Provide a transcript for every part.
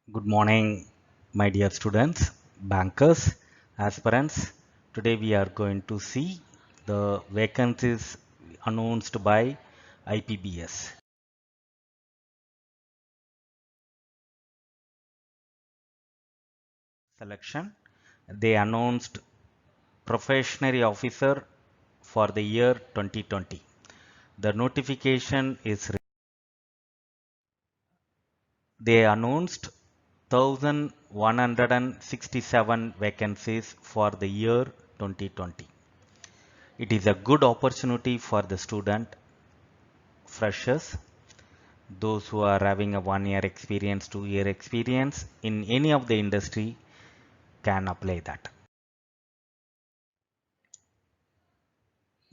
Good morning, my dear students, bankers, aspirants. Today we are going to see the vacancies announced by IPBS. Selection. They announced professionary officer for the year 2020. The notification is they announced 1167 vacancies for the year 2020. It is a good opportunity for the student freshers, those who are having a 1 year experience, 2 year experience in any of the industry can apply that.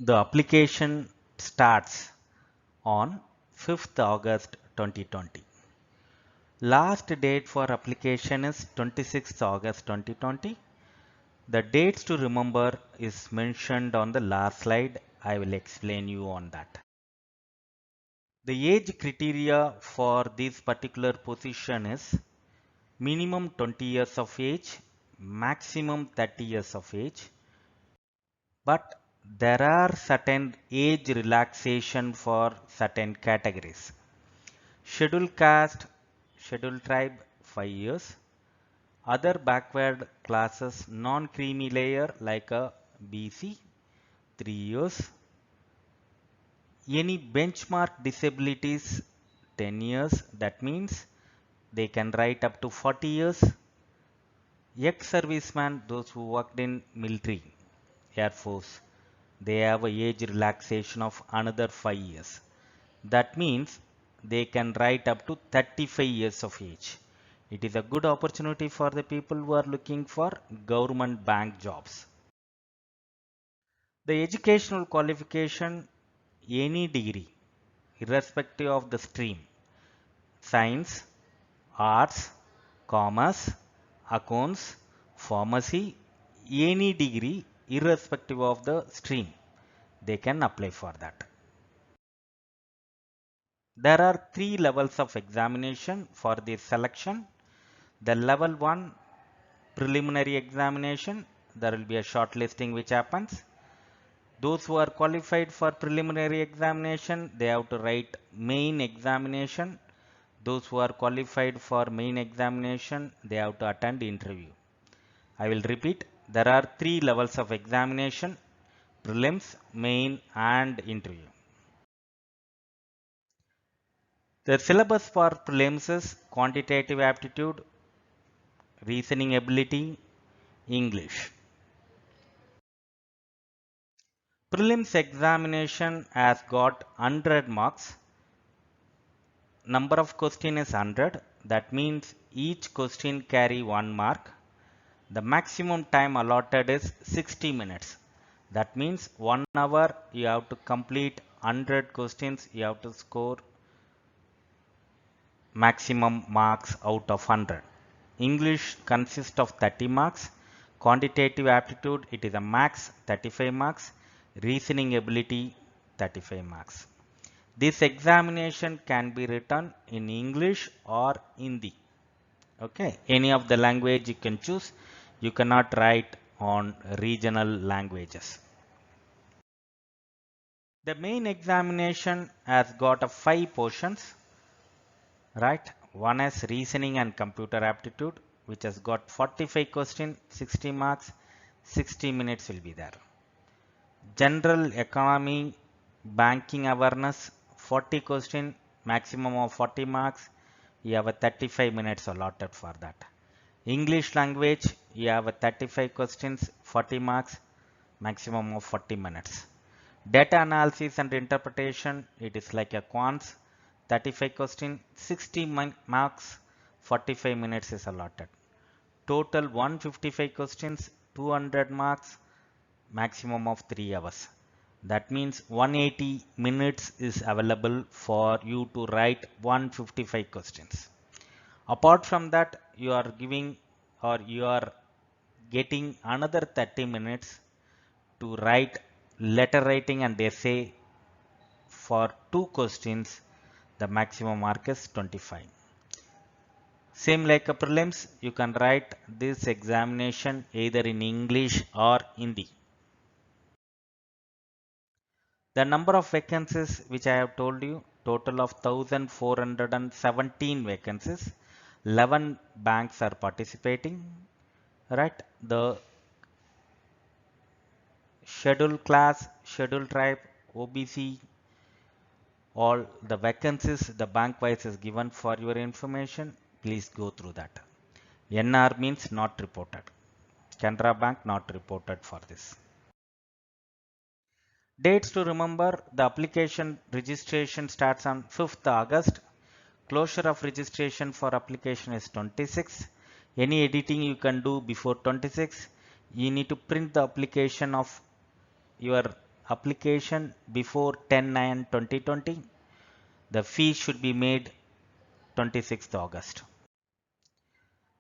The application starts on 5th August 2020. Last date for application is 26th August 2020. The dates to remember is mentioned on the last slide. I will explain you on that. The age criteria for this particular position is minimum 20 years of age, maximum 30 years of age, but there are certain age relaxation for certain categories. Scheduled caste, scheduled tribe 5 years, other backward classes non-creamy layer like a BC 3 years, any benchmark disabilities 10 years, that means they can write up to 40 years. Ex-servicemen, those who worked in military, Air Force, they have a age relaxation of another 5 years. That means they can write up to 35 years of age. It is a good opportunity for the people who are looking for government bank jobs. The educational qualification, any degree, irrespective of the stream, science, arts, commerce, accounts, pharmacy, any degree irrespective of the stream, they can apply for that. There are three levels of examination for this selection. The level 1 preliminary examination, there will be a short listing which happens. Those who are qualified for preliminary examination, they have to write main examination. Those who are qualified for main examination, they have to attend interview. I will repeat, there are three levels of examination: prelims, main and interview. The syllabus for prelims is quantitative aptitude, reasoning ability, English. Prelims examination has got 100 marks. Number of question is 100. That means each question carry 1 mark. The maximum time allotted is 60 minutes. That means 1 hour you have to complete 100 questions. You have to score maximum marks out of 100. English consists of 30 marks. Quantitative aptitude, it is a max 35 marks. Reasoning ability 35 marks. This examination can be written in English or Hindi. Okay, any of the language you can choose. You cannot write on regional languages. The main examination has got a 5 portions, right? One is reasoning and computer aptitude, which has got 45 questions, 60 marks, 60 minutes will be there. General economy, banking awareness, 40 question, maximum of 40 marks. You have a 35 minutes allotted for that. English language, you have a 35 questions, 40 marks, maximum of 40 minutes. Data analysis and interpretation, it is like a quants, 35 question, 60 marks, 45 minutes is allotted. Total 155 questions, 200 marks, maximum of 3 hours. That means 180 minutes is available for you to write 155 questions. Apart from that, you are giving or you are getting another 30 minutes to write letter writing and essay for 2 questions. The maximum mark is 25. Same like a prelims, you can write this examination either in English or Hindi. The number of vacancies which I have told you, total of 1417 vacancies. 11 banks are participating, right? The scheduled class, scheduled tribe, OBC, all the vacancies the bank wise is given for your information. Please go through that. NR means not reported. Canara Bank not reported for this. Dates to remember: the application registration starts on 5th August. Closure of registration for application is 26. Any editing you can do before 26. You need to print the application of your application before 10/9/2020. The fee should be made 26th August.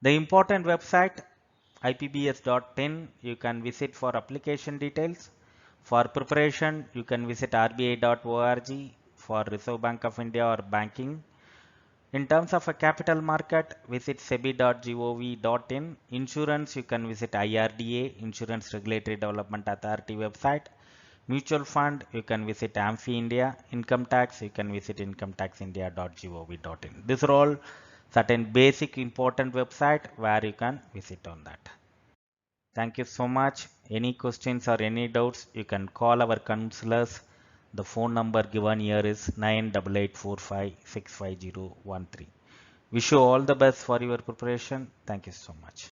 The important website ipbs.in you can visit for application details. For preparation you can visit rbi.org for Reserve Bank of India or banking. In terms of a capital market, visit sebi.gov.in. Insurance, you can visit IRDA, Insurance Regulatory Development Authority website. Mutual fund, you can visit AMFI India. Income tax, you can visit incometaxindia.gov.in. These are all certain basic important website where you can visit on that. Thank you so much. Any questions or any doubts, you can call our counselors. The phone number given here is 98845655013. Wish you all the best for your preparation. Thank you so much.